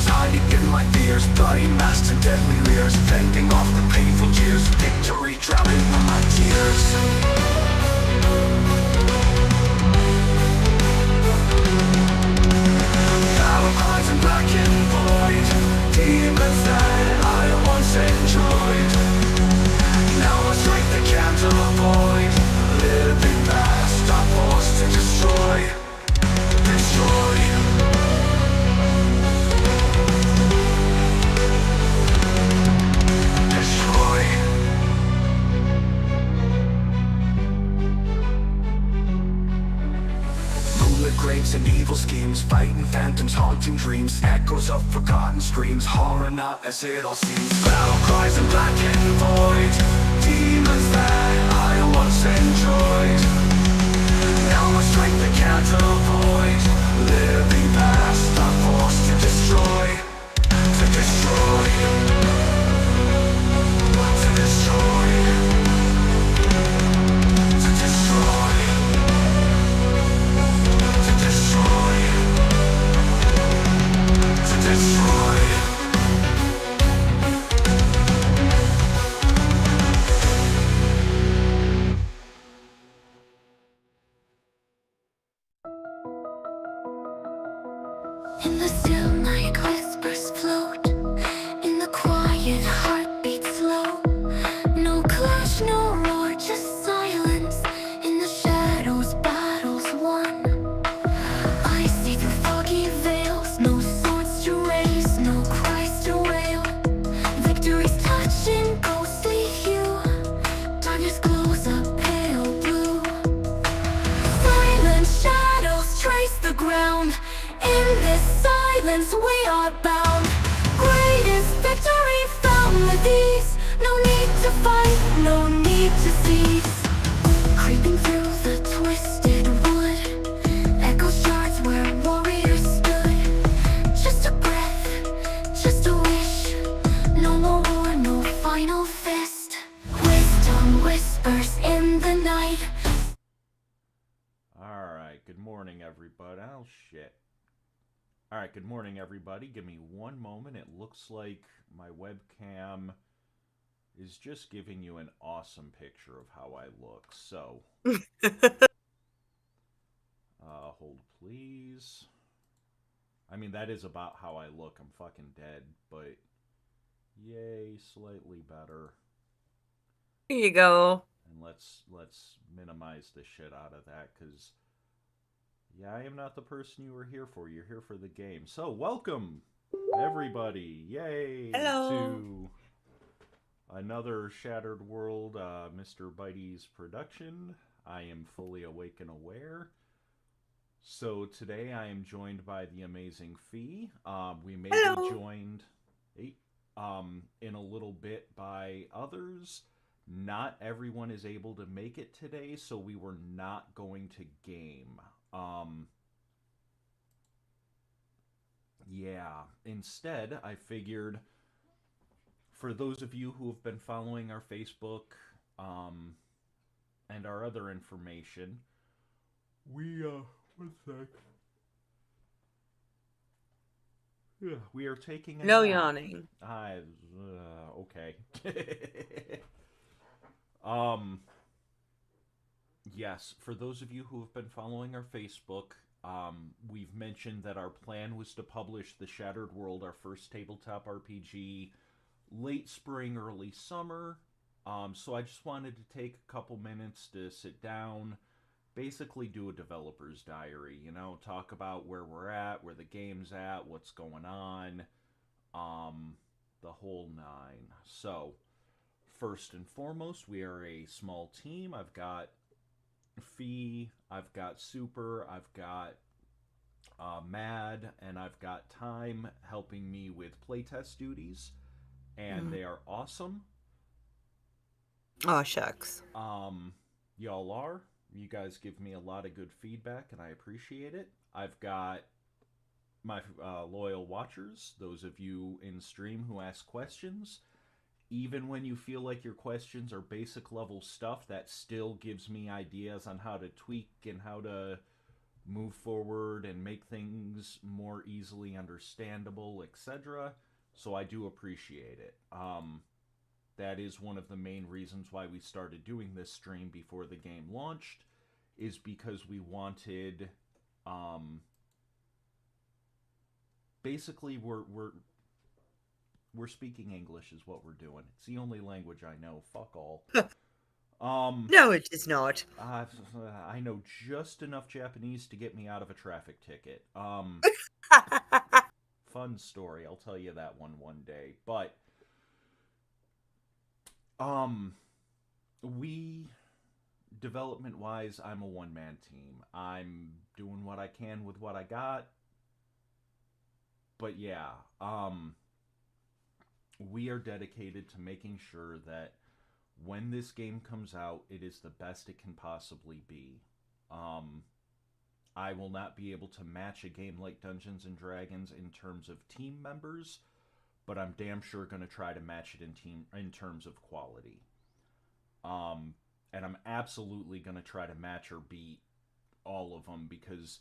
Shadows hiding in my fears, bloody masks and deadly leers, fending off the painful jeers, victory drowning in my tears. Battle cries in black and void, demons that I once enjoyed, now a strength that can't avoid. Living past, I'm forced to destroy. Destroy. Destroy. Moonlit graves and evil schemes, fighting phantoms, haunting dreams, echoes of forgotten screams, horror not as it all seems. Battle cries in black and void, demons that I once enjoyed, now my strength that can't avoid. Living past, I'm forced to destroy. To destroy. To destroy. To destroy. To destroy. To destroy. In the still night, whispers float. In the quiet, heartbeats slow. No clash, no roar, just silence. In the shadows, battles won. I see through foggy veils, no swords to raise, no cries to wail. Victory's touching ghostly hue. Darkness glows a pale blue. Silent shadows trace the ground. In this silence we are bound. Greatest victory found with ease. No need to fight, no need to cease. Creeping through the twisted wood, echoes shards where warriors stood. Just a breath, just a wish. No more war, no final fist. Wisdom whispers in the night. Alright, good morning everybody. Oh shit. Alright, good morning everybody. Give me one moment. It looks like my webcam is just giving you an awesome picture of how I look. So, hold please. I mean, that is about how I look. I'm fucking dead, but yay, slightly better. Here you go. And let's minimize the shit out of that, because yeah, I am not the person you were here for. You're here for the game. So, welcome, everybody. Yay! Hello. To another Shattered World, Mr. Bitey's production. I am fully awake and aware. So, today I am joined by the amazing Fee. We may Hello. be joined in a little bit by others. Not everyone is able to make it today, so we were not going to game. Yeah, instead, I figured, for those of you who have been following our Facebook, and our other information, we, one sec. Yeah, we are taking a No nap. yawning. Okay. Yes, for those of you who have been following our Facebook, we've mentioned that our plan was to publish The Shattered World, our first tabletop RPG, late spring, early summer. So I just wanted to take a couple minutes to sit down, basically do a developer's diary, you know, talk about where we're at, where the game's at, what's going on, the whole nine. So, first and foremost, we are a small team. I've got Fee, I've got Super, I've got Mad, and I've got Time helping me with playtest duties, and they are awesome. Oh, shucks. Y'all are. You guys give me a lot of good feedback, and I appreciate it. I've got my loyal watchers, those of you in stream who ask questions. Even when you feel like your questions are basic level stuff, that still gives me ideas on how to tweak and how to move forward and make things more easily understandable, etc. So I do appreciate it. That is one of the main reasons why we started doing this stream before the game launched, is because we wanted, basically we're speaking English is what we're doing. It's the only language I know. Fuck all. No, it is not. I know just enough Japanese to get me out of a traffic ticket. Fun story. I'll tell you that one day. But we, development wise, I'm a one man team. I'm doing what I can with what I got. But yeah, we are dedicated to making sure that when this game comes out, it is the best it can possibly be. I will not be able to match a game like Dungeons and Dragons in terms of team members, but I'm damn sure going to try to match it in terms of quality. And I'm absolutely going to try to match or beat all of them, because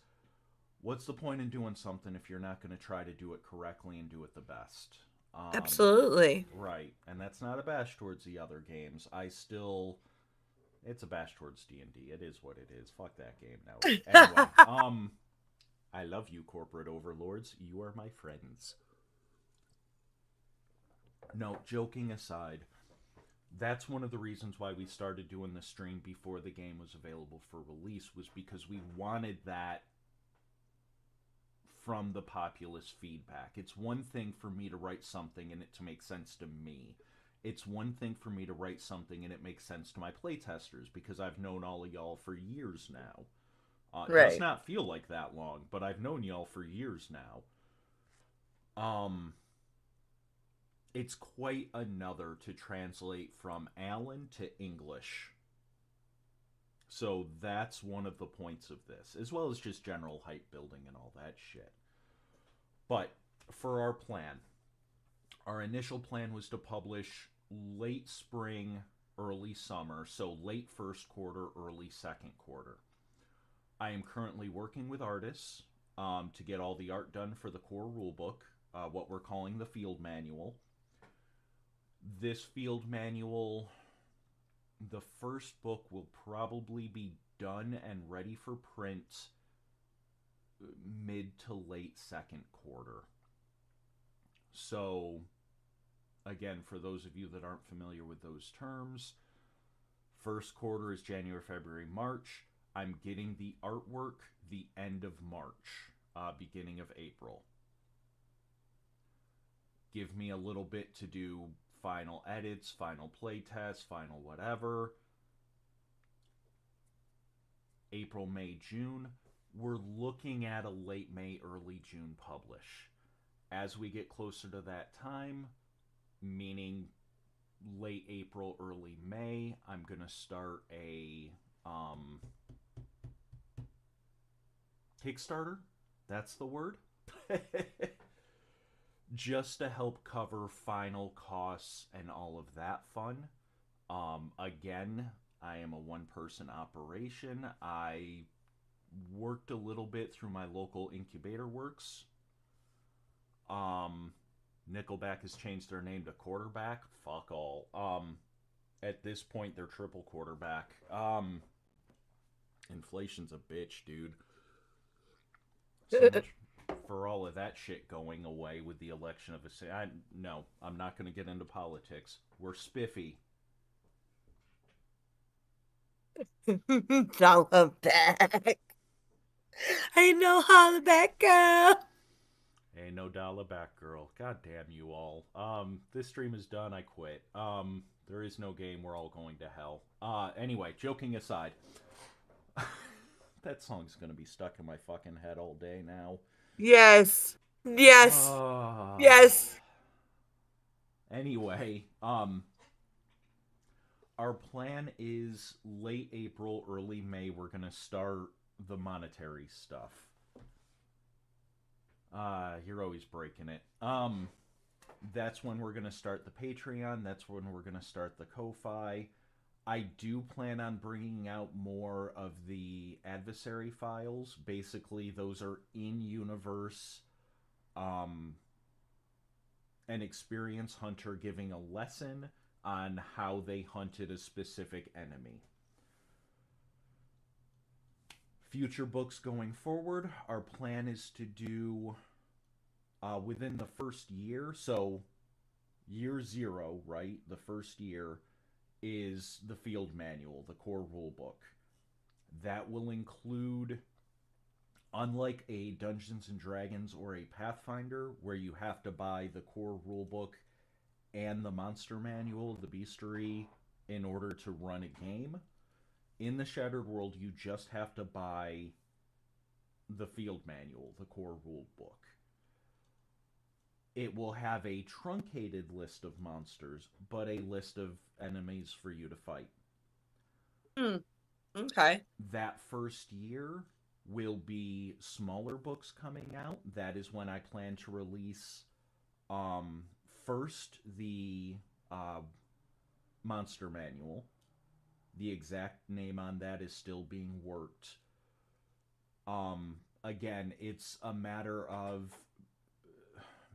what's the point in doing something if you're not going to try to do it correctly and do it the best? Absolutely. Right, and that's not a bash towards the other games. It's a bash towards D&D. It is what it is. Fuck that game now. Anyway, I love you, corporate overlords. You are my friends. No, joking aside, that's one of the reasons why we started doing the stream before the game was available for release, was because we wanted that from the populace feedback. It's one thing for me to write something and it to make sense to me. It's one thing for me to write something and it makes sense to my playtesters, because I've known all of y'all for years now. It Right. does not feel like that long, but I've known y'all for years now. It's quite another to translate from Alan to English. So that's one of the points of this, as well as just general hype building and all that shit. But for our plan, our initial plan was to publish late spring, early summer, so late first quarter, early second quarter. I am currently working with artists to get all the art done for the core rulebook, what we're calling the field manual. This field manual, the first book will probably be done and ready for print mid to late second quarter. So, again, for those of you that aren't familiar with those terms, first quarter is January, February, March. I'm getting the artwork the end of March, beginning of April. Give me a little bit to do final edits, final playtests, final whatever. April, May, June. We're looking at a late May, early June publish. As we get closer to that time, meaning late April, early May, I'm going to start a Kickstarter. That's the word. Just to help cover final costs and all of that fun. Again, I am a one-person operation. I worked a little bit through my local incubator works. Nickelback has changed their name to Quarterback. Fuck all. At this point, they're triple quarterback. Inflation's a bitch, dude. So much for all of that shit going away with the election of a... No, I'm not going to get into politics. We're spiffy. Hollaback. I know Hollaback girl. Ain't no dollar back, girl. God damn you all. This stream is done. I quit. There is no game. We're all going to hell. Anyway, joking aside. That song's gonna be stuck in my fucking head all day now. Yes. Yes. Yes. Anyway, our plan is late April, early May, we're gonna start the monetary stuff. You're always breaking it. That's when we're gonna start the Patreon. That's when we're gonna start the Ko-Fi. I do plan on bringing out more of the adversary files. Basically, those are in-universe, um, an experienced hunter giving a lesson on how they hunted a specific enemy. Future books going forward, our plan is to do within the first year. So, year zero, right? The first year is the field manual, the core rule book. That will include, unlike a Dungeons and Dragons or a Pathfinder, where you have to buy the core rule book and the monster manual, the bestiary, in order to run a game. In the Shattered World, you just have to buy the field manual, the core rule book. It will have a truncated list of monsters, but a list of enemies for you to fight. Okay. That first year will be smaller books coming out. That is when I plan to release first the monster manual. The exact name on that is still being worked. Again, it's a matter of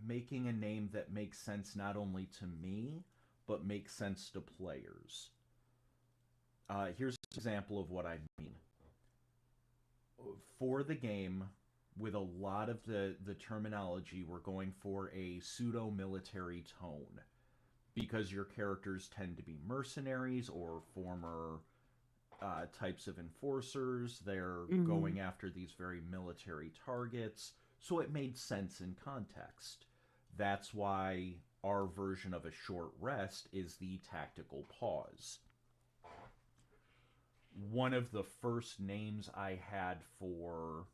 making a name that makes sense not only to me, but makes sense to players. Here's an example of what I mean. For the game, with a lot of the terminology, we're going for a pseudo-military tone. Because your characters tend to be mercenaries or former types of enforcers. They're going after these very military targets. So it made sense in context. That's why our version of a short rest is the tactical pause. One of the first names I had for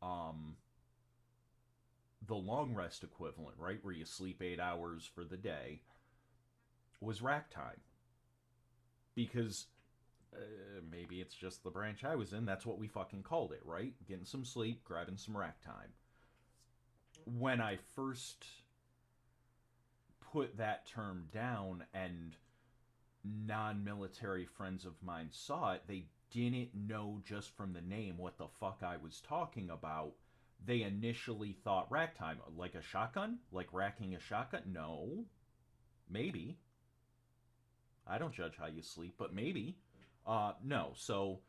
the long rest equivalent, right, where you sleep 8 hours for the day, was rack time. Because maybe it's just the branch I was in, that's what we fucking called it, right? Getting some sleep, grabbing some rack time. When I first put that term down and non-military friends of mine saw it, they didn't know just from the name what the fuck I was talking about. They initially thought rack time, like a shotgun? Like racking a shotgun? No. Maybe. I don't judge how you sleep, but maybe. No, so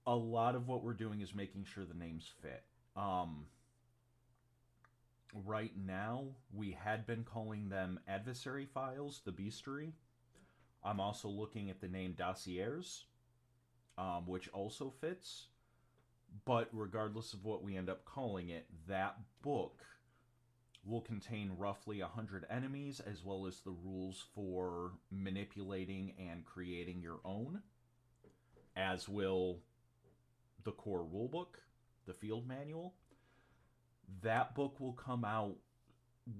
a lot of what we're doing is making sure the names fit. Right now, we had been calling them adversary files, the bestiary. I'm also looking at the name dossiers, which also fits. But regardless of what we end up calling it, that book will contain roughly 100 enemies, as well as the rules for manipulating and creating your own, as will the core rulebook, the field manual. That book will come out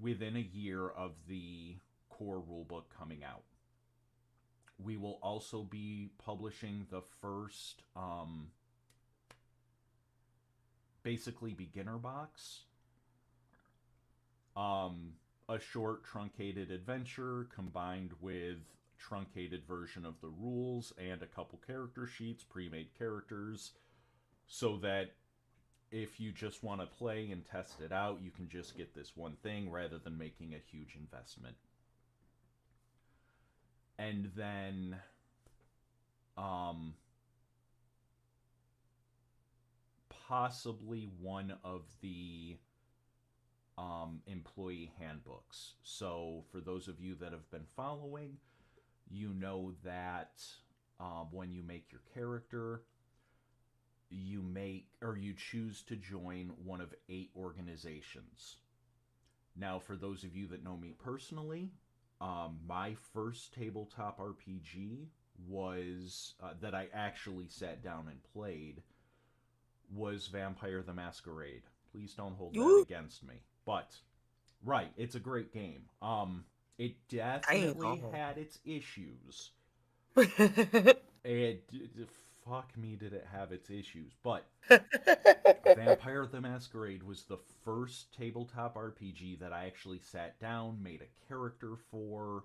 within a year of the core rulebook coming out. We will also be publishing the first, basically beginner box. A short truncated adventure combined with truncated version of the rules and a couple character sheets, pre-made characters, so that if you just want to play and test it out, you can just get this one thing rather than making a huge investment. And then possibly one of the employee handbooks. So for those of you that have been following, you know that when you make your character, you choose to join one of 8 organizations. Now, for those of you that know me personally, my first tabletop RPG was that I actually sat down and played was Vampire the Masquerade. Please don't hold that against me. But right, it's a great game. It definitely had its issues. Fuck me, did it have its issues. But Vampire the Masquerade was the first tabletop RPG that I actually sat down, made a character for,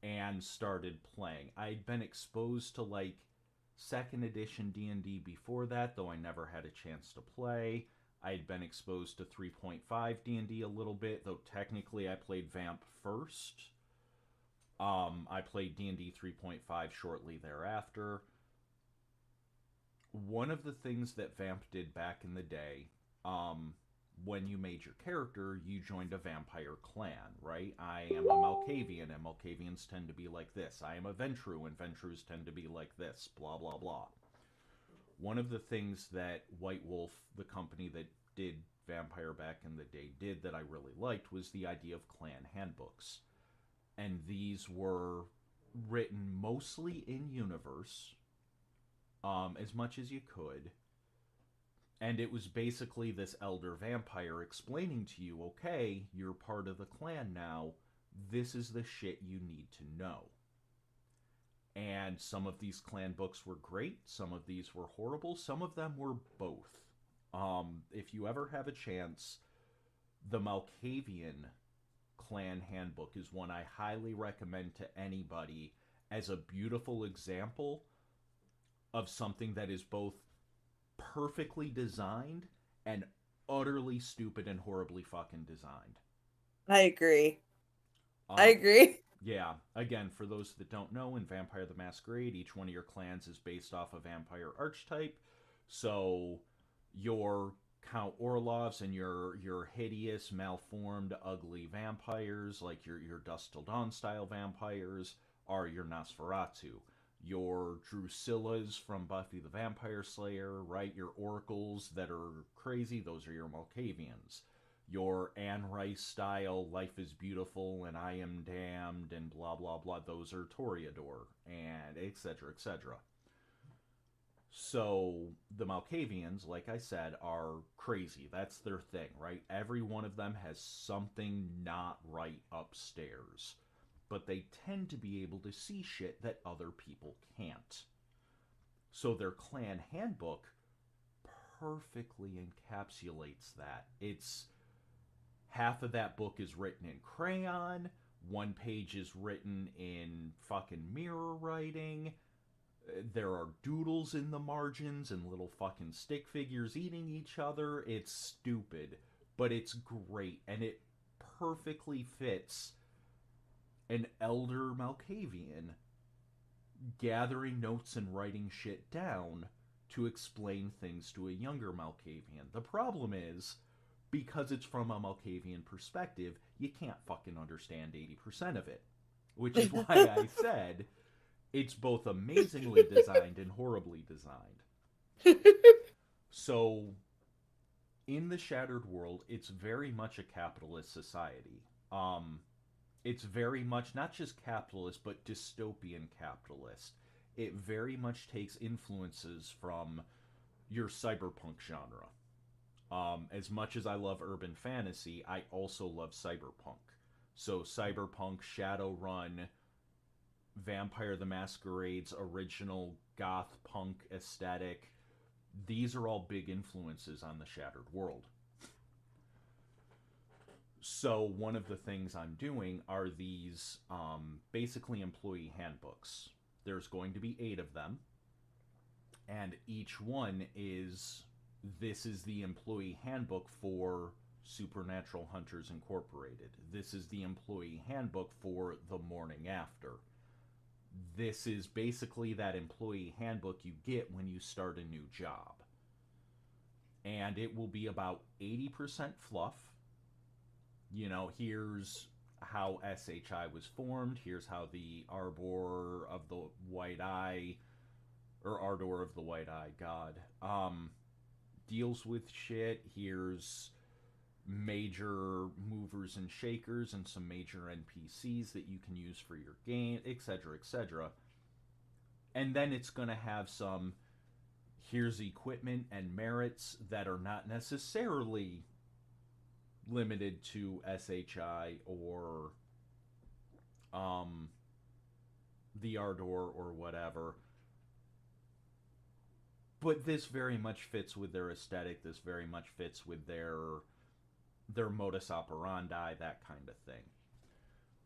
and started playing. I'd been exposed to like 2nd edition D&D before that, though I never had a chance to play. I'd been exposed to 3.5 D&D a little bit, though technically I played Vamp first. I played D&D 3.5 shortly thereafter. One of the things that Vamp did back in the day, when you made your character, you joined a vampire clan, right? I am a Malkavian, and Malkavians tend to be like this. I am a Ventru, and Ventrus tend to be like this, blah, blah, blah. One of the things that White Wolf, the company that did Vampire back in the day, did that I really liked was the idea of clan handbooks. And these were written mostly in universe, as much as you could. And it was basically this elder vampire explaining to you, okay, you're part of the clan now. This is the shit you need to know. And some of these clan books were great. Some of these were horrible. Some of them were both. If you ever have a chance, the Malkavian clan handbook is one I highly recommend to anybody as a beautiful example of something that is both perfectly designed and utterly stupid and horribly fucking designed. I agree. I agree. Yeah, again, for those that don't know, in Vampire the Masquerade, each one of your clans is based off a vampire archetype. So your Count Orlovs and your hideous, malformed, ugly vampires, like your Dusk Till Dawn style vampires, are your Nosferatu. Your Drusillas from Buffy the Vampire Slayer, right? Your oracles that are crazy, those are your Malkavians. Your Anne Rice style, Life is Beautiful and I Am Damned and blah blah blah, those are Toreador, and etc. etc. So the Malkavians, like I said, are crazy. That's their thing, right? Every one of them has something not right upstairs. But they tend to be able to see shit that other people can't. So their clan handbook perfectly encapsulates that. It's half of that book is written in crayon, one page is written in fucking mirror writing. There are doodles in the margins and little fucking stick figures eating each other. It's stupid, but it's great, and it perfectly fits an elder Malkavian gathering notes and writing shit down to explain things to a younger Malkavian. The problem is, because it's from a Malkavian perspective, you can't fucking understand 80% of it. Which is why I said it's both amazingly designed and horribly designed. So, in the Shattered World, it's very much a capitalist society. It's very much not just capitalist, but dystopian capitalist. It very much takes influences from your cyberpunk genre. As much as I love urban fantasy, I also love cyberpunk. So cyberpunk, Shadowrun, Vampire the Masquerade's original goth punk aesthetic, these are all big influences on the Shattered World. So one of the things I'm doing are these basically employee handbooks. There's going to be 8 of them, and each one is, this is the employee handbook for Supernatural Hunters Incorporated. This is the employee handbook for The Morning After. This is basically that employee handbook you get when you start a new job. And it will be about 80% fluff. You know, here's how SHI was formed. Here's how the Arbor of the White Eye, or Ardor of the White Eye, God, deals with shit. Here's major movers and shakers and some major NPCs that you can use for your game, etc., etc. And then it's going to have some, here's equipment and merits that are not necessarily limited to SHI or the Ardor or whatever. But this very much fits with their aesthetic. This very much fits with their modus operandi, that kind of thing.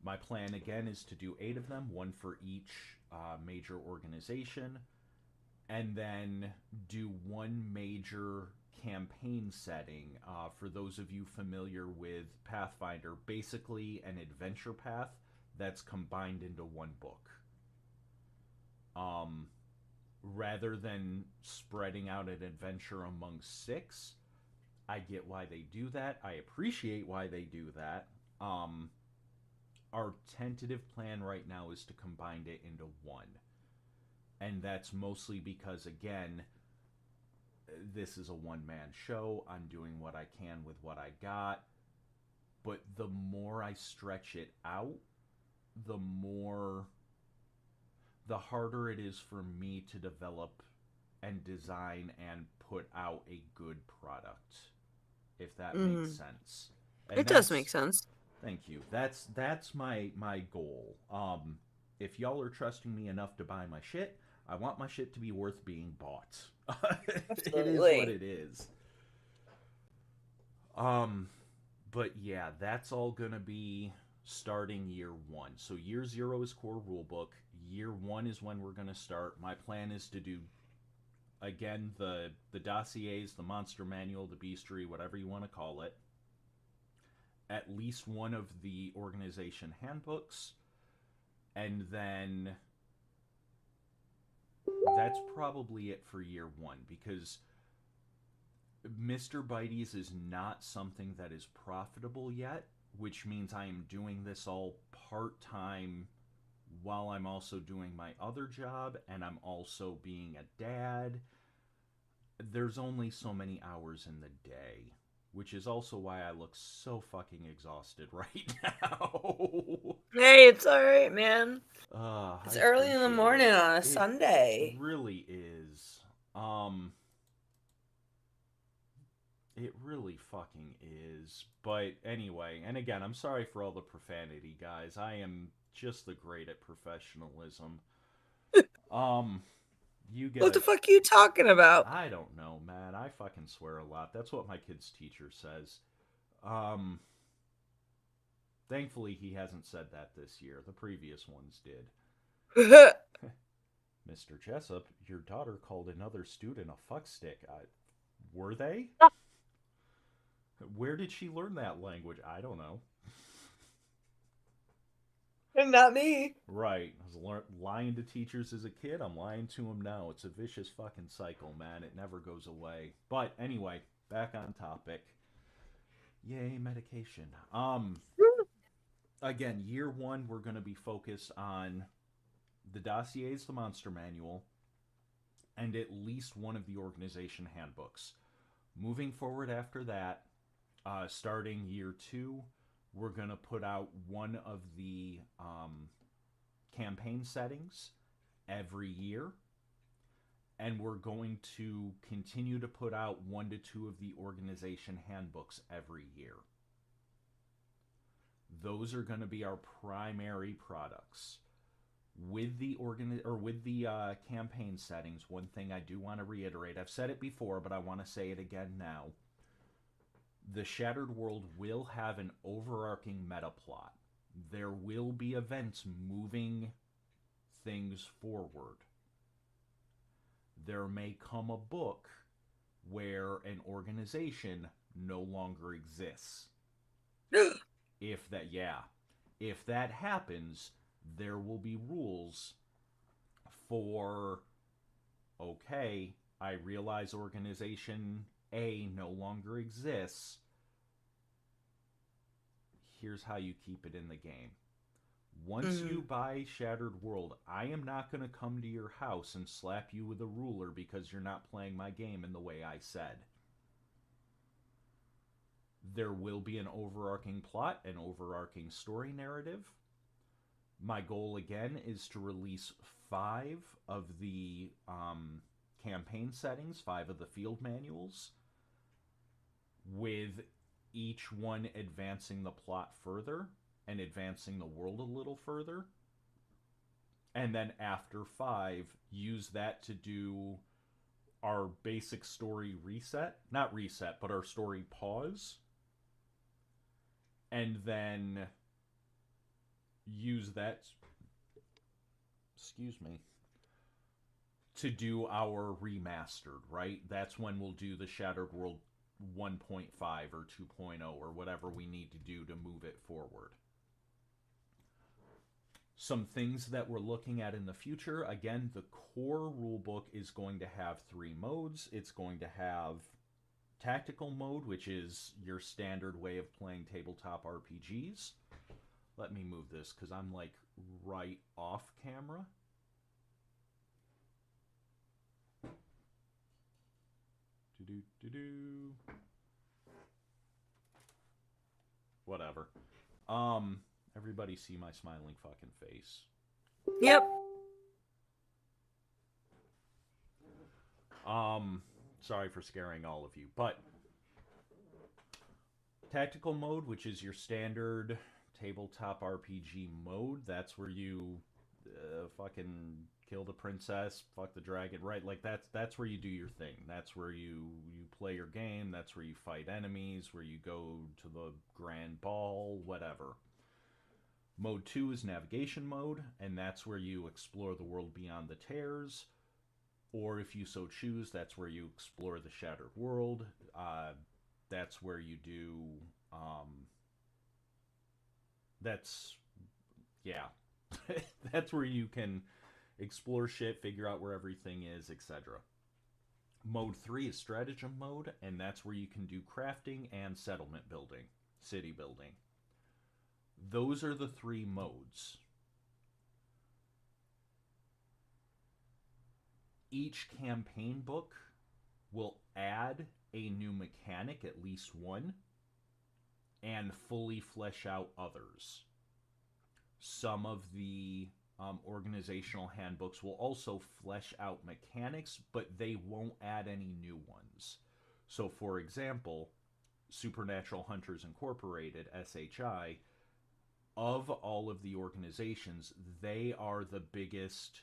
My plan again is to do 8 of them, one for each major organization, and then do one major campaign setting. For those of you familiar with Pathfinder, basically an adventure path that's combined into one book. Rather than spreading out an adventure among 6, I get why they do that. I appreciate why they do that. Our tentative plan right now is to combine it into one. And that's mostly because, again, this is a one-man show. I'm doing what I can with what I got. But the more I stretch it out, the harder it is for me to develop and design and put out a good product, if that makes sense. And it does make sense. Thank you. That's my goal. If y'all are trusting me enough to buy my shit, I want my shit to be worth being bought. It is what it is. But yeah, that's all gonna be starting year 1. So year 0 is core rulebook. Year 1 is when we're gonna start. My plan is to do, again, the dossiers, the monster manual, the bestiary, whatever you want to call it. At least one of the organization handbooks, and then that's probably it for year 1, because Mr. Bitey's is not something that is profitable yet, which means I am doing this all part-time while I'm also doing my other job, and I'm also being a dad. There's only so many hours in the day, which is also why I look so fucking exhausted right now. Hey, it's alright, man. It's I early in the morning on a It Sunday. really is. It really fucking is. But anyway, and again, I'm sorry for all the profanity, guys. I am just the great at professionalism. You get What the fuck are you talking about? I don't know, man. I fucking swear a lot. That's what my kid's teacher says. Thankfully he hasn't said that this year. The previous ones did. Mr. Jessup, your daughter called another student a fuckstick. Were they? Where did she learn that language? I don't know. And not me. Right. I was lying to teachers as a kid. I'm lying to them now. It's a vicious fucking cycle, man. It never goes away. But anyway, back on topic. Yay, medication. Again, year 1, we're going to be focused on the dossiers, the monster manual, and at least one of the organization handbooks. Moving forward after that, starting year 2, we're going to put out one of the campaign settings every year. And we're going to continue to put out 1 to 2 of the organization handbooks every year. Those are going to be our primary products. With the campaign settings, one thing I do want to reiterate, I've said it before, but I want to say it again now. The Shattered World will have an overarching meta plot. There will be events moving things forward. There may come a book where an organization no longer exists. If that happens, there will be rules for, okay, I realize organization A no longer exists. Here's how you keep it in the game. Once you buy Shattered World, I am not going to come to your house and slap you with a ruler because you're not playing my game in the way I said. There will be an overarching plot, an overarching story narrative. My goal, again, is to release 5 of the campaign settings, 5 of the field manuals, with each one advancing the plot further and advancing the world a little further. And then after 5, use that to do our basic story reset. Not reset, but our story pause. And then use that, excuse me, to do our remastered, right? That's when we'll do the Shattered World 1.5 or 2.0 or whatever we need to do to move it forward. Some things that we're looking at in the future, again, the core rulebook is going to have 3 modes. It's going to have tactical mode, which is your standard way of playing tabletop RPGs. Let me move this because I'm like right off camera. Whatever. Everybody see my smiling fucking face. Yep. Sorry for scaring all of you, but tactical mode, which is your standard tabletop RPG mode, that's where you fucking kill the princess, fuck the dragon, right? Like that's where you do your thing. That's where you play your game. That's where you fight enemies. Where you go to the grand ball, whatever. Mode 2 is navigation mode, and that's where you explore the world beyond the tears. Or if you so choose, that's where you explore the Shattered World. That's where you do. That's where you can explore shit, figure out where everything is, etc. Mode 3 is stratagem mode, and that's where you can do crafting and settlement building, city building. Those are the 3 modes. Each campaign book will add a new mechanic, at least one, and fully flesh out others. Some of the organizational handbooks will also flesh out mechanics, but they won't add any new ones. So, for example, Supernatural Hunters Incorporated, SHI, of all of the organizations, they are the biggest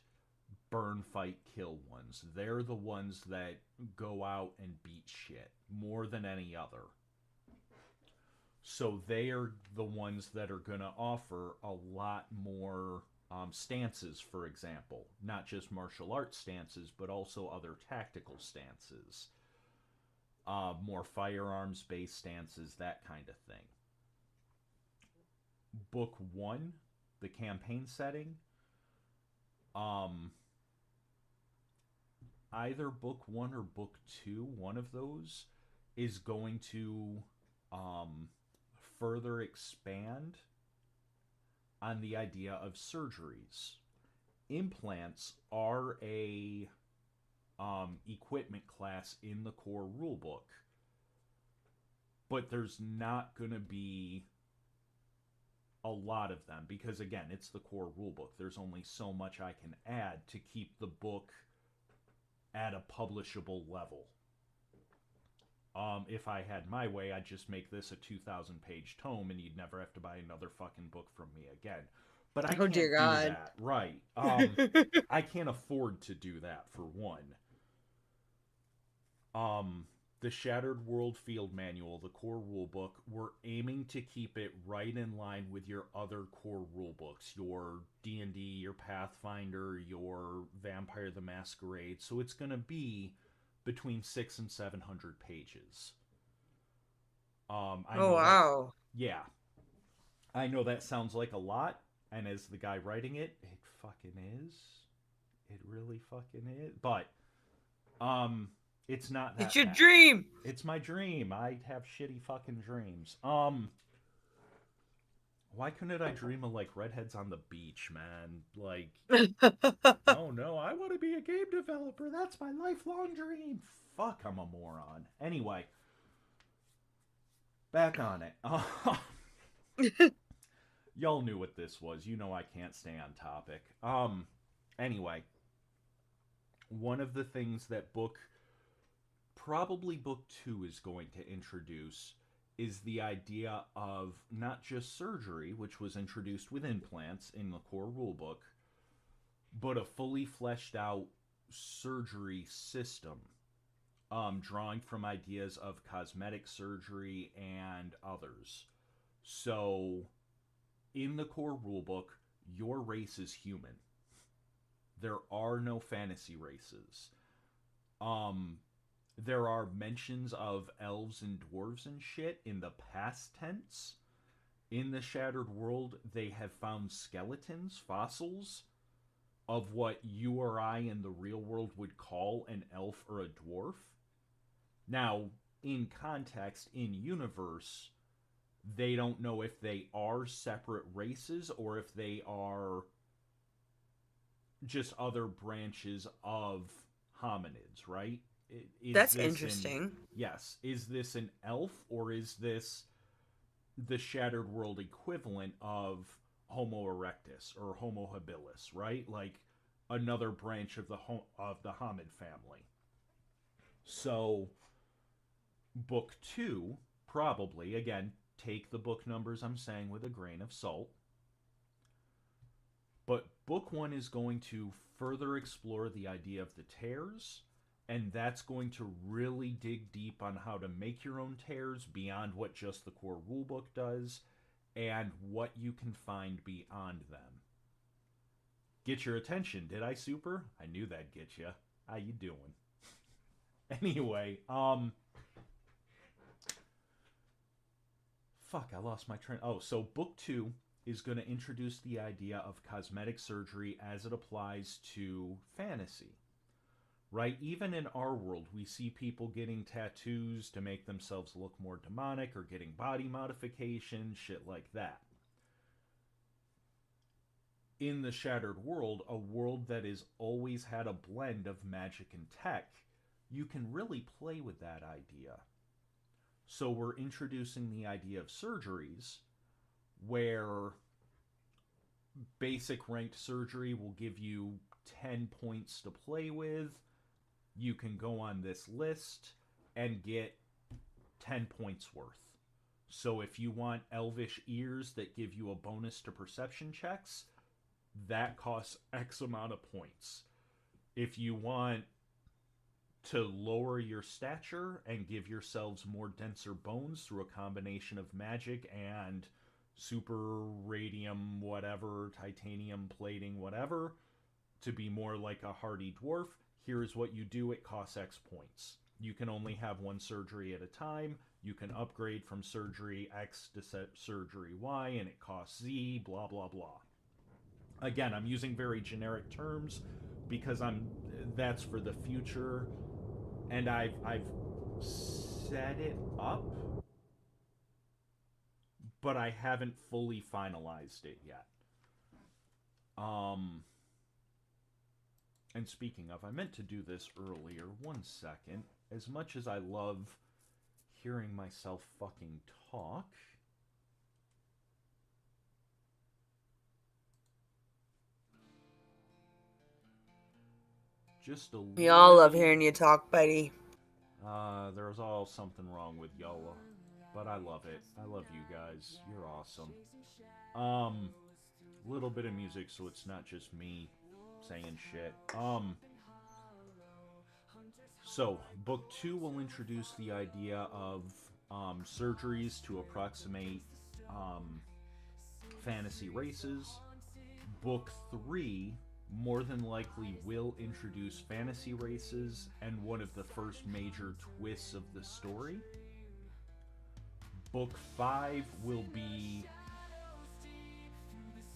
burn, fight, kill ones. They're the ones that go out and beat shit more than any other. So they are the ones that are going to offer a lot more stances, for example. Not just martial arts stances, but also other tactical stances. More firearms-based stances, that kind of thing. Book 1, the campaign setting, either book 1 or book 2, one of those, is going to further expand on the idea of surgeries. Implants are a equipment class in the core rulebook, but there's not going to be a lot of them because, again, it's the core rulebook. There's only so much I can add to keep the book at a publishable level. If I had my way, I'd just make this a 2,000-page tome, and you'd never have to buy another fucking book from me again. But I can't do that, right? I can't afford to do that, for one. The Shattered World Field Manual, the core rulebook, we're aiming to keep it right in line with your other core rulebooks, your D&D, your Pathfinder, your Vampire the Masquerade. So it's going to be between 600 and 700 pages. Wow. Yeah. I know that sounds like a lot, and as the guy writing it, it fucking is. It really fucking is. But, it's not that It's your bad. dream. It's my dream. I have shitty fucking dreams. Why couldn't I dream of, like, redheads on the beach, man? Like, oh no, I want to be a game developer. That's my lifelong dream. Fuck, I'm a moron. Anyway, back on it. Y'all knew what this was. You know I can't stay on topic. Anyway, one of the things that probably book 2 is going to introduce is the idea of not just surgery, which was introduced with implants in the core rulebook, but a fully fleshed out surgery system, drawing from ideas of cosmetic surgery and others. So in the core rulebook, your race is human. There are no fantasy races. There are mentions of elves and dwarves and shit in the past tense. In the Shattered World, they have found skeletons, fossils, of what you or I in the real world would call an elf or a dwarf. Now, in context, in universe, they don't know if they are separate races or if they are just other branches of hominids, right? That's interesting. Yes. Is this an elf or is this the Shattered World equivalent of Homo erectus or Homo habilis, right? Like another branch of the Homid family. So, book 2, probably, again, take the book numbers I'm saying with a grain of salt. But book 1 is going to further explore the idea of the tears, and that's going to really dig deep on how to make your own tears beyond what just the core rulebook does, and what you can find beyond them. Get your attention, did I, Super? I knew that'd get you. How you doing? Anyway, fuck, I lost my train. Oh, so book 2 is going to introduce the idea of cosmetic surgery as it applies to fantasy. Right? Even in our world, we see people getting tattoos to make themselves look more demonic or getting body modification, shit like that. In the Shattered World, a world that has always had a blend of magic and tech, you can really play with that idea. So we're introducing the idea of surgeries, where basic ranked surgery will give you 10 points to play with. You can go on this list and get 10 points worth. So if you want elvish ears that give you a bonus to perception checks, that costs X amount of points. If you want to lower your stature and give yourselves more denser bones through a combination of magic and super radium whatever, titanium plating whatever, to be more like a hardy dwarf, here's what you do, it costs X points. You can only have one surgery at a time. You can upgrade from surgery X to surgery Y, and it costs Z, blah, blah, blah. Again, I'm using very generic terms because that's for the future, and I've set it up, but I haven't fully finalized it yet. And speaking of, I meant to do this earlier. 1 second. As much as I love hearing myself fucking talk, just a We all love little... hearing you talk, buddy. There's all something wrong with y'all, but I love it. I love you guys. You're awesome. Little bit of music so it's not just me saying shit. So, book 2 will introduce the idea of surgeries to approximate fantasy races. Book 3 more than likely will introduce fantasy races and one of the first major twists of the story. Book 5 will be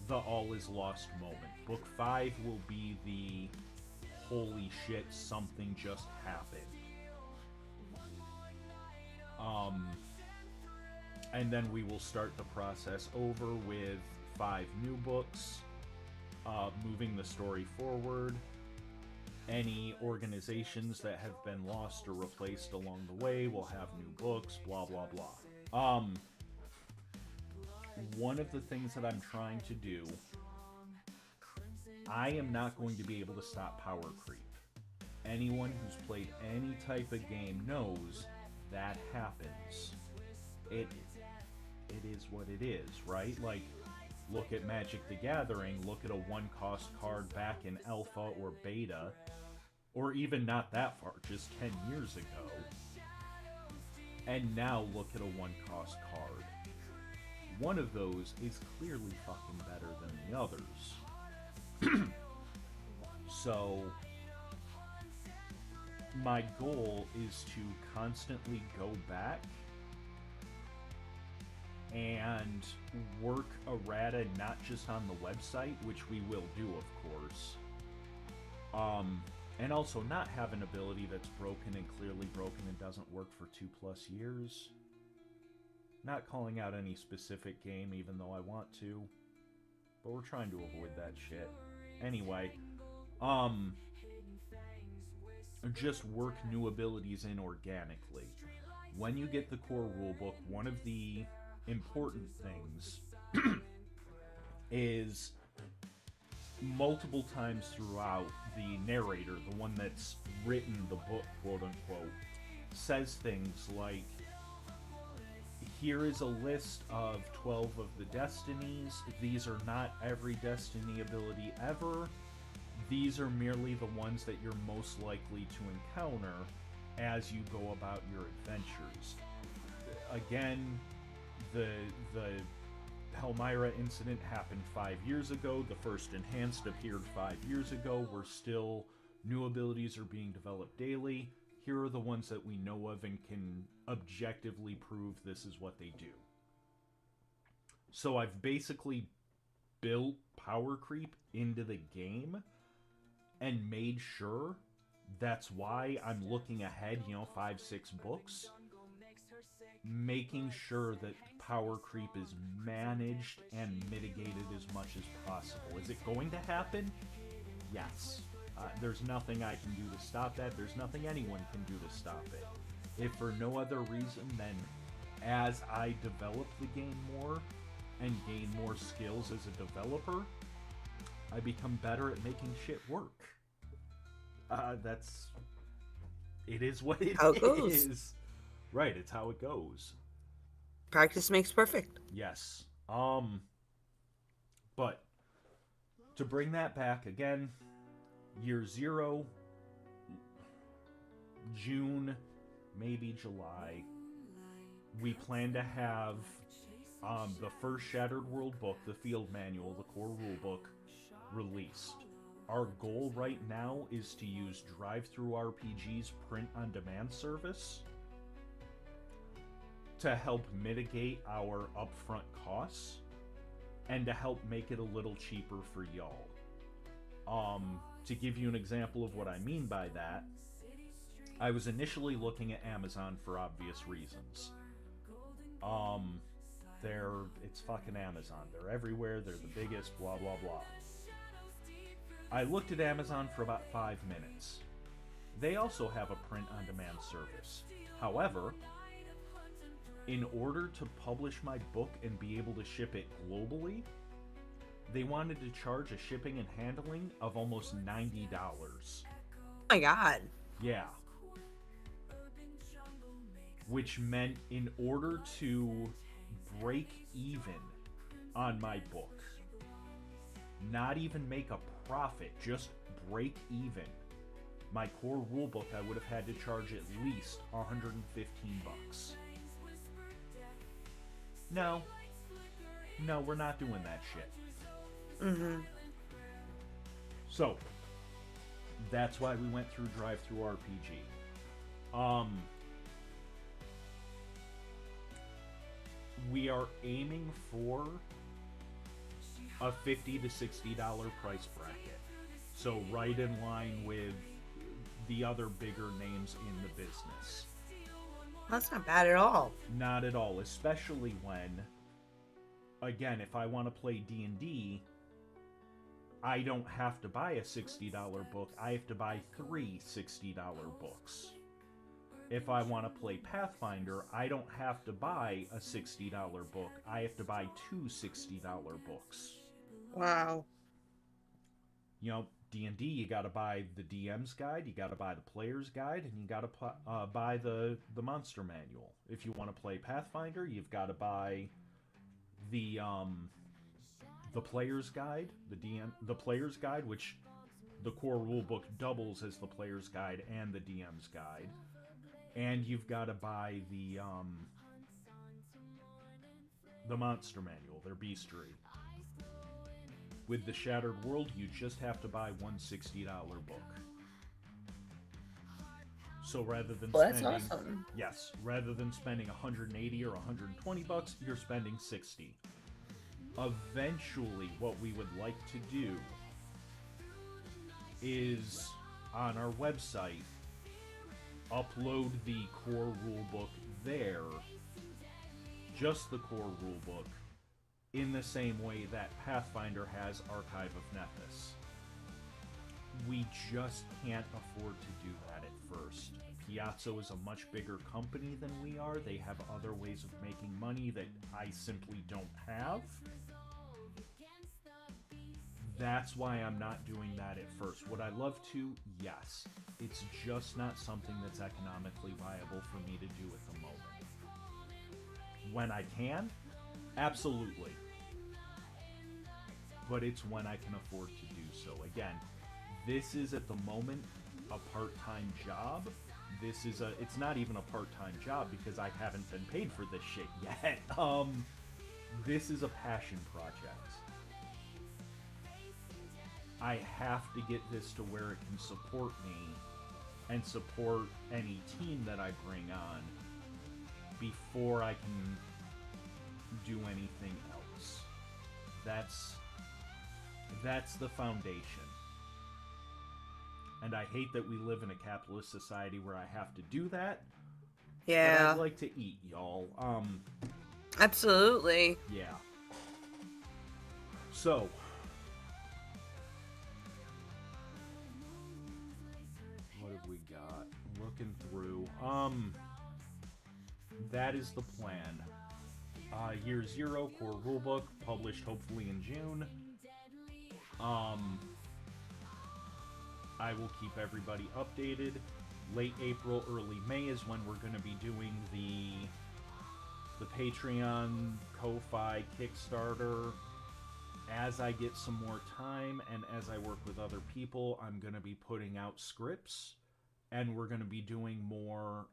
the all is lost moment. Book 5 will be the holy shit, something just happened. And then we will start the process over with 5 new books, moving the story forward. Any organizations that have been lost or replaced along the way will have new books, blah, blah, blah. One of the things that I'm trying to do, I am not going to be able to stop power creep. Anyone who's played any type of game knows that happens. It is what it is, right? Like, look at Magic the Gathering, look at a 1-cost card back in alpha or beta, or even not that far, just 10 years ago. And now look at a 1-cost card. one of those is clearly fucking better than the others. So, my goal is to constantly go back and work errata not just on the website, which we will do, of course, and also not have an ability that's broken and clearly broken and doesn't work for 2+ years. Not calling out any specific game, even though I want to, but we're trying to avoid that shit. Anyway, just work new abilities in organically. When you get the core rulebook, one of the important things is multiple times throughout, the narrator, the one that's written the book, quote unquote, says things like, here is a list of 12 of the destinies. These are not every destiny ability ever. These are merely the ones that you're most likely to encounter as you go about your adventures. Again, the Helmyra incident happened 5 years ago. The first enhanced appeared 5 years ago. New abilities are being developed daily. Here are the ones that we know of and can objectively prove this is what they do. So I've basically built power creep into the game and made sure that's why I'm looking ahead, 5-6 books, making sure that power creep is managed and mitigated as much as possible. Is it going to happen? Yes. There's nothing I can do to stop that. There's nothing anyone can do to stop it. If for no other reason than as I develop the game more and gain more skills as a developer, I become better at making shit work. It is what it How it is. goes. Right, it's how it goes. Practice makes perfect. Yes. But to bring that back again, year 0, June, maybe July, we plan to have the first Shattered World book, the field manual, the core rule book, released. Our goal right now is to use TTRPG's print-on-demand service to help mitigate our upfront costs and to help make it a little cheaper for y'all. To give you an example of what I mean by that, I was initially looking at Amazon for obvious reasons. It's fucking Amazon. They're everywhere, they're the biggest, blah blah blah. I looked at Amazon for about 5 minutes. They also have a print-on-demand service. However, in order to publish my book and be able to ship it globally, they wanted to charge a shipping and handling of almost $90. Oh my god. Yeah. Which meant in order to break even on my book, not even make a profit, just break even, my core rulebook, I would have had to charge at least $115. No, we're not doing that shit. So, that's why we went through TTRPG. We are aiming for a $50 to $60 price bracket. So right in line with the other bigger names in the business. That's not bad at all. Not at all, especially when, again, if I want to play D&D, I don't have to buy a $60 book, I have to buy 3 $60 books. If I want to play Pathfinder, I don't have to buy a $60 book, I have to buy 2 $60 books. Wow. D&D, you gotta buy the DM's guide, you gotta buy the player's guide, and you gotta buy the monster manual. If you want to play Pathfinder, you've got to buy the player's guide, the player's guide, which the core rulebook doubles as the player's guide and the DM's guide, and you've got to buy the the Monster Manual, their bestiary. With the Shattered World, you just have to buy one $60 book. So rather than Well, that's spending, awesome. yes, rather than spending 180 or 120 bucks, you're spending 60. Eventually, what we would like to do is on our website upload the core rulebook there, just the core rulebook, in the same way that Pathfinder has Archive of Nethys. We just can't afford to do that at first. Piazzo is a much bigger company than we are. They have other ways of making money that I simply don't have. That's why I'm not doing that at first. Would I love to? Yes. It's just not something that's economically viable for me to do at the moment. When I can? Absolutely. But it's when I can afford to do so. Again, this is at the moment a part-time job. It's not even a part-time job because I haven't been paid for this shit yet. This is a passion project. I have to get this to where it can support me and support any team that I bring on before I can do anything else. That's the foundation. And I hate that we live in a capitalist society where I have to do that. Yeah. But I'd like to eat, y'all. Absolutely. Yeah. So, what have we got? Looking through. That is the plan. Year 0 core rulebook, published hopefully in June. I will keep everybody updated. Late April, early May is when we're going to be doing the Patreon, Ko-Fi, Kickstarter. As I get some more time and as I work with other people, I'm going to be putting out scripts, and we're going to be doing more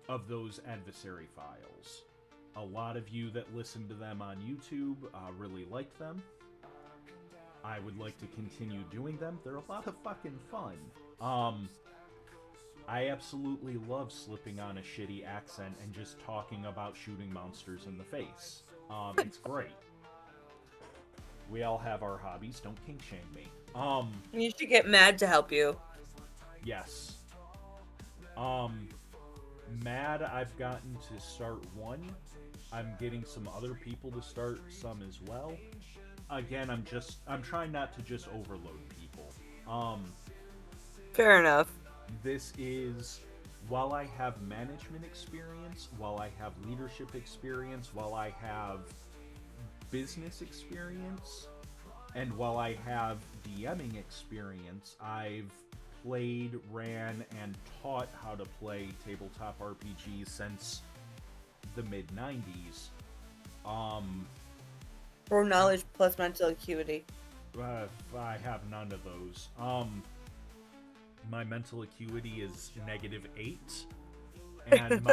of those adversary files. A lot of you that listen to them on YouTube really like them. I would like to continue doing them. They're a lot of fucking fun. I absolutely love slipping on a shitty accent and just talking about shooting monsters in the face. It's great. We all have our hobbies. Don't kink shame me. You should get Mad to help you. Yes. Mad, I've gotten to start one. I'm getting some other people to start some as well. Again, I'm trying not to just overload people. Fair enough. This is, while I have management experience, while I have leadership experience, while I have business experience, and while I have DMing experience, I've played, ran, and taught how to play tabletop RPGs since the mid-90s. Or knowledge plus mental acuity. I have none of those. My mental acuity is -8, and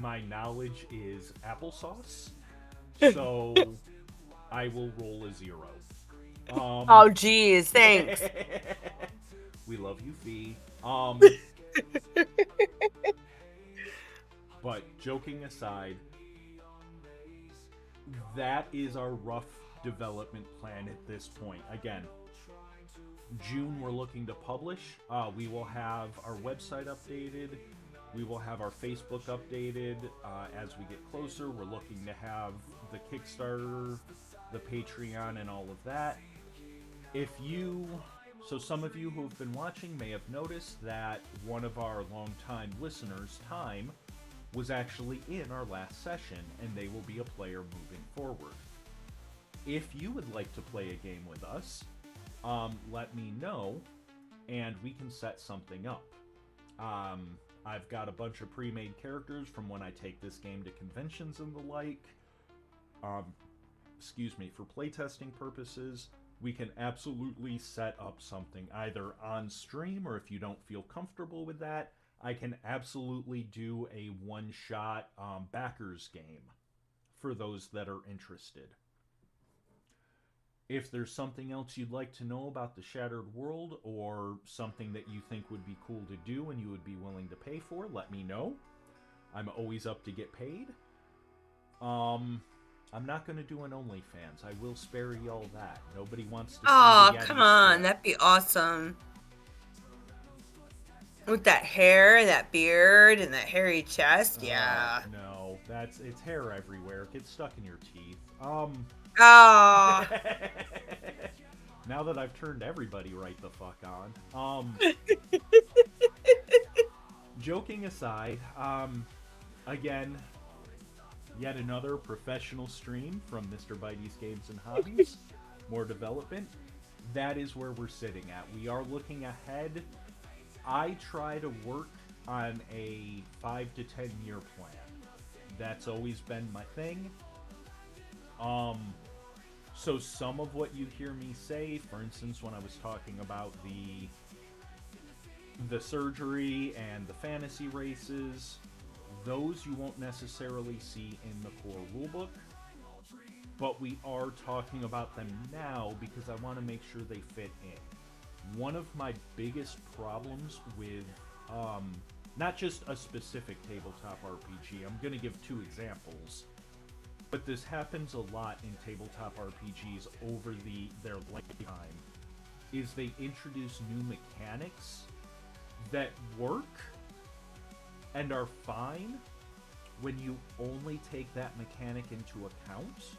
my knowledge is applesauce. So I will roll a 0. Oh, geez, thanks. We love you, Fee. But joking aside, that is our rough development plan at this point. Again, June we're looking to publish. We will have our website updated. We will have our Facebook updated as we get closer. We're looking to have the Kickstarter, the Patreon, and all of that. So some of you who have been watching may have noticed that one of our longtime listeners, Time, was actually in our last session, and they will be a player moving forward. If you would like to play a game with us, let me know, and we can set something up. I've got a bunch of pre-made characters from when I take this game to conventions and the like. For playtesting purposes, we can absolutely set up something either on stream, or if you don't feel comfortable with that, I can absolutely do a one-shot backers game. for those that are interested. If there's something else you'd like to know about the Shattered World, or something that you think would be cool to do and you would be willing to pay for, let me know. I'm always up to get paid. I'm not going to do an OnlyFans. I will spare y'all that. Nobody wants to see Oh, the Yeti come on. sweat. That'd be awesome. With that hair, that beard, and that hairy chest. Yeah. No, it's hair everywhere. It gets stuck in your teeth. Oh. Now that I've turned everybody right the fuck on. Joking aside, again, yet another professional stream from Mr. Bitey's Games and Hobbies. More development. That is where we're sitting at. We are looking ahead. I try to work on a 5 to 10 year plan. That's always been my thing. So some of what you hear me say, for instance, when I was talking about the surgery and the fantasy races, those you won't necessarily see in the core rulebook, but we are talking about them now because I want to make sure they fit in. One of my biggest problems with not just a specific tabletop RPG, I'm going to give 2 examples, but this happens a lot in tabletop RPGs over their lifetime, is they introduce new mechanics that work and are fine when you only take that mechanic into account,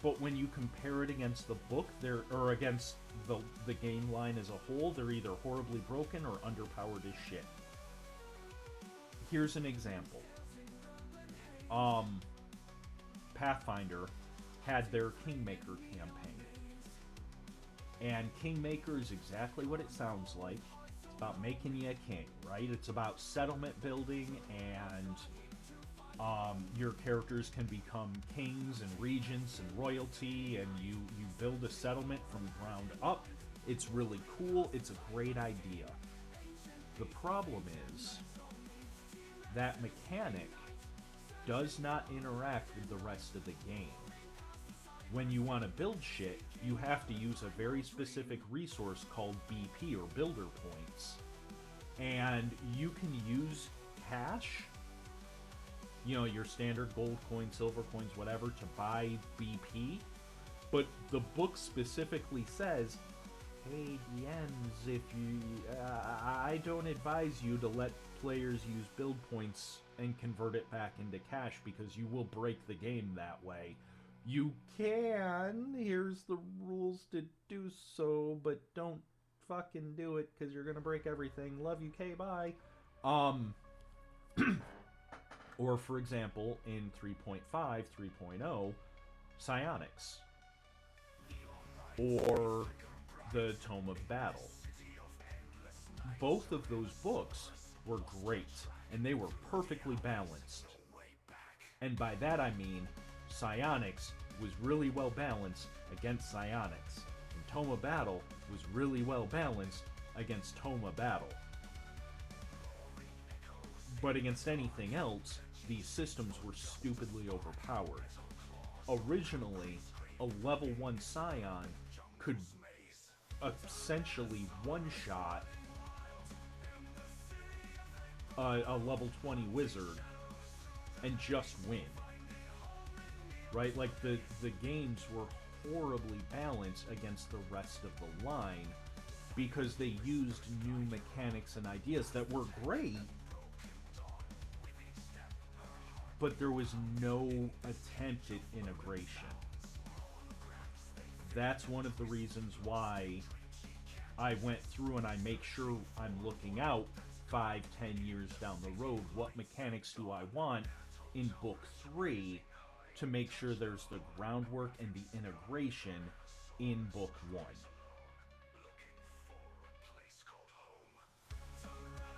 but when you compare it against the book, or against the game line as a whole, they're either horribly broken or underpowered as shit. Here's an example. Pathfinder had their Kingmaker campaign. And Kingmaker is exactly what it sounds like. It's about making you a king, right? It's about settlement building, and your characters can become kings and regents and royalty, and you build a settlement from ground up. It's really cool. It's a great idea. The problem is that mechanic does not interact with the rest of the game. When you want to build shit, you have to use a very specific resource called BP, or builder points. And you can use cash, your standard gold coins, silver coins, whatever, to buy BP. But the book specifically says, hey, DMs, I don't advise you to let players use build points and convert it back into cash, because you will break the game that way. You can, here's the rules to do so, but don't fucking do it, because you're gonna break everything. Love you, K, bye. Or, for example, in 3.5, 3.0, Psionics. Or the Tome of Battle. Both of those books were great, and they were perfectly balanced. And by that I mean, Psionics was really well balanced against Psionics, and Tome of Battle was really well balanced against Tome of Battle. But against anything else, these systems were stupidly overpowered. Originally, a level 1 Scion could essentially one-shot a level 20 wizard and just win. Right? Like, the games were horribly balanced against the rest of the line because they used new mechanics and ideas that were great, but there was no attempt at integration. That's one of the reasons why I went through and I make sure I'm looking out 5-10 years down the road. What mechanics do I want in book 3 to make sure there's the groundwork and the integration in book 1?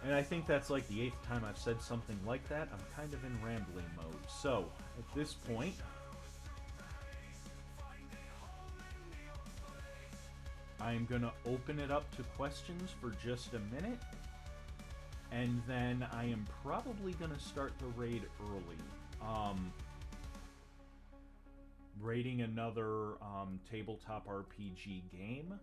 And I think that's like the 8th time I've said something like that. I'm kind of in rambling mode. So, at this point, I'm going to open it up to questions for just a minute. And then I am probably going to start the raid early. rating another tabletop RPG game.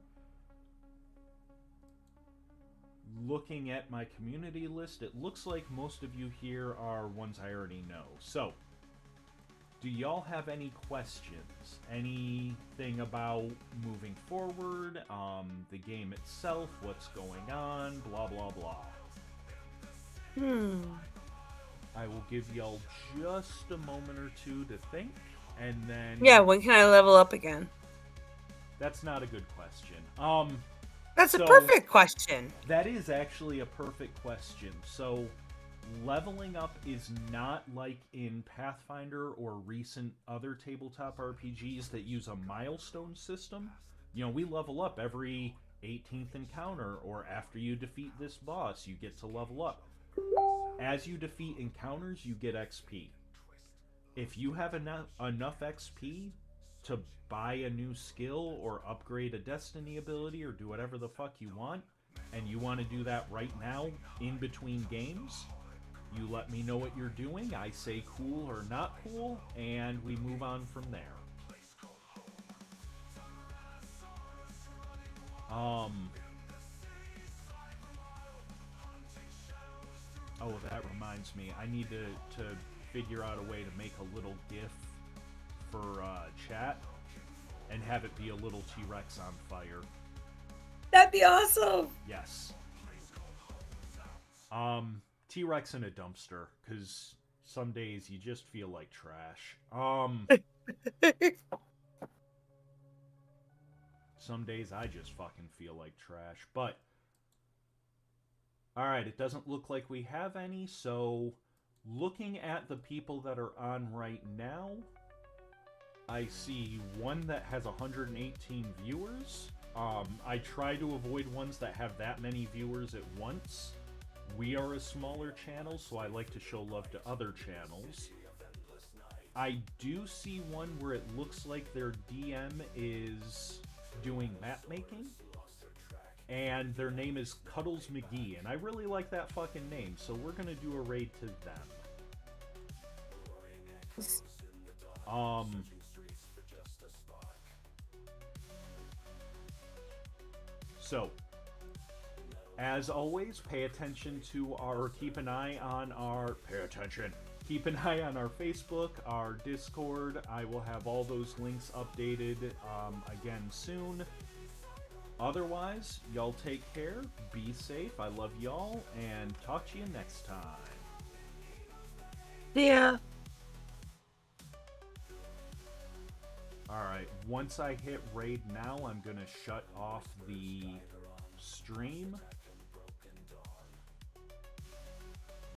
Looking at my community list, it looks like most of you here are ones I already know. So, do y'all have any questions? Anything about moving forward, the game itself, what's going on, blah blah blah. I will give y'all just a moment or two to think, and then... Yeah, when can I level up again? That's not a good question. That's so a perfect question. That is actually a perfect question. So, leveling up is not like in Pathfinder or recent other tabletop RPGs that use a milestone system. You know, we level up every 18th encounter, or after you defeat this boss, you get to level up. As you defeat encounters, you get XP. If you have enough XP to buy a new skill or upgrade a destiny ability or do whatever the fuck you want, and you want to do that right now in between games, you let me know what you're doing, I say cool or not cool, and we move on from there. Oh, that reminds me. I need to figure out a way to make a little GIF for chat and have it be a little T-Rex on fire. That'd be awesome. Yes. T-Rex in a dumpster, because some days you just feel like trash. Some days I just fucking feel like trash, but... Alright, it doesn't look like we have any, so looking at the people that are on right now, I see one that has 118 viewers. I try to avoid ones that have that many viewers at once. We are a smaller channel, so I like to show love to other channels. I do see one where it looks like their DM is doing map making. And their name is Cuddles McGee, and I really like that fucking name, so we're gonna do a raid to them. So, as always, pay attention to our, keep an eye on our Facebook, our Discord. I will have all those links updated again soon. Otherwise, y'all take care, be safe, I love y'all, and talk to you next time. Yeah. Alright, once I hit raid now, I'm gonna shut off the stream